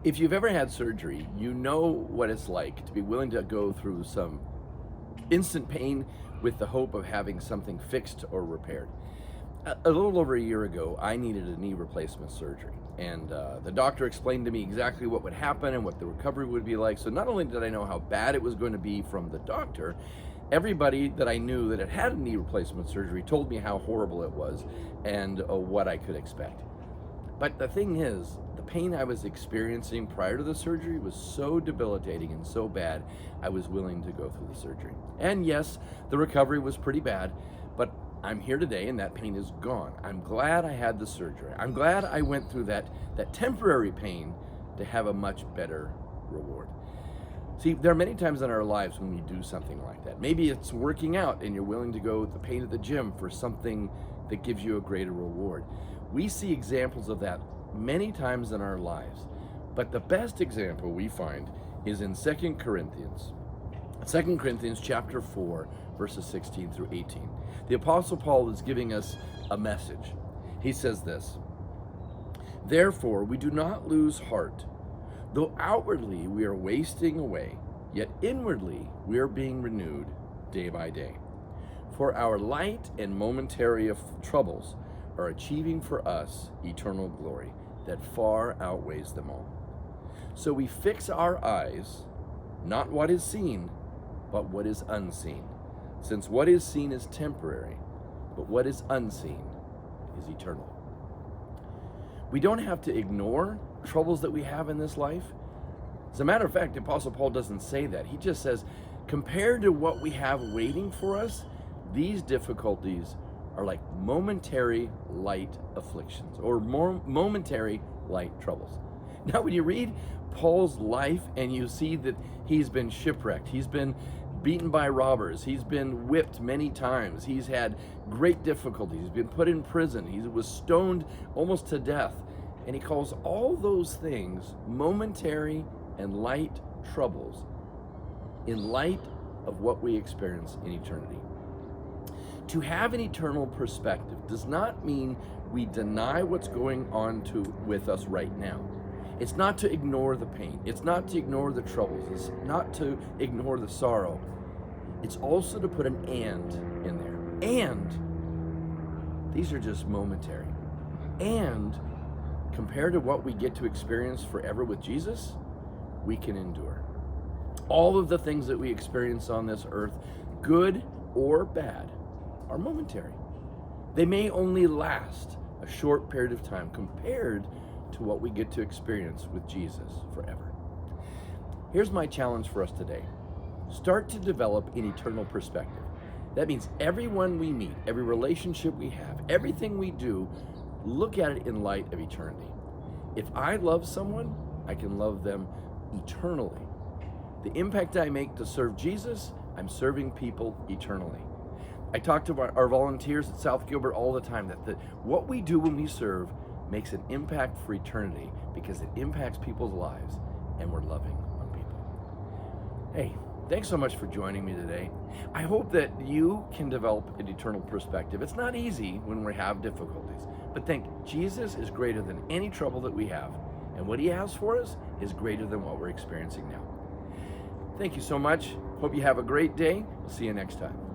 If you've ever had surgery, you know what it's like to be willing to go through some instant pain with the hope of having something fixed or repaired. A little over a year ago, I needed a knee replacement surgery, and the doctor explained to me exactly what would happen and what the recovery would be like. So not only did I know how bad it was going to be from the doctor, everybody that I knew that had had a knee replacement surgery told me how horrible it was and what I could expect. But the thing is, the pain I was experiencing prior to the surgery was so debilitating and so bad, I was willing to go through the surgery. And yes, the recovery was pretty bad, but I'm here today and that pain is gone. I'm glad I had the surgery. I'm glad I went through that temporary pain to have a much better reward. See, there are many times in our lives when we do something like that. Maybe it's working out and you're willing to go with the pain at the gym for something that gives you a greater reward. We see examples of that many times in our lives, but the best example we find is in 2 Corinthians. 2 Corinthians chapter 4, verses 16 through 18. The Apostle Paul is giving us a message. He says this: "Therefore we do not lose heart. Though outwardly we are wasting away, yet inwardly we are being renewed day by day. For our light and momentary troubles are achieving for us eternal glory that far outweighs them all. So we fix our eyes, not what is seen, but what is unseen. Since what is seen is temporary, but what is unseen is eternal." We don't have to ignore troubles that we have in this life. As a matter of fact, the Apostle Paul doesn't say that. He just says, compared to what we have waiting for us, these difficulties are like momentary light afflictions or more momentary light troubles. Now, when you read Paul's life and you see that he's been shipwrecked, he's been beaten by robbers, he's been whipped many times, he's had great difficulties, he's been put in prison, he was stoned almost to death, and he calls all those things momentary and light troubles in light of what we experience in eternity. To have an eternal perspective does not mean we deny what's going on with us right now. It's not to ignore the pain. It's not to ignore the troubles. It's not to ignore the sorrow. It's also to put an "and" in there. And these are just momentary. And compared to what we get to experience forever with Jesus, we can endure. All of the things that we experience on this earth, good or bad, are momentary. They may only last a short period of time compared to what we get to experience with Jesus forever. Here's my challenge for us today. Start to develop an eternal perspective. That means everyone we meet, every relationship we have, everything we do, look at it in light of eternity. If I love someone, I can love them eternally. The impact I make to serve Jesus, I'm serving people eternally. I talk to our volunteers at South Gilbert all the time that what we do when we serve makes an impact for eternity because it impacts people's lives and we're loving on people. Hey, thanks so much for joining me today. I hope that you can develop an eternal perspective. It's not easy when we have difficulties, but think Jesus is greater than any trouble that we have, and what he has for us is greater than what we're experiencing now. Thank you so much. Hope you have a great day. We'll see you next time.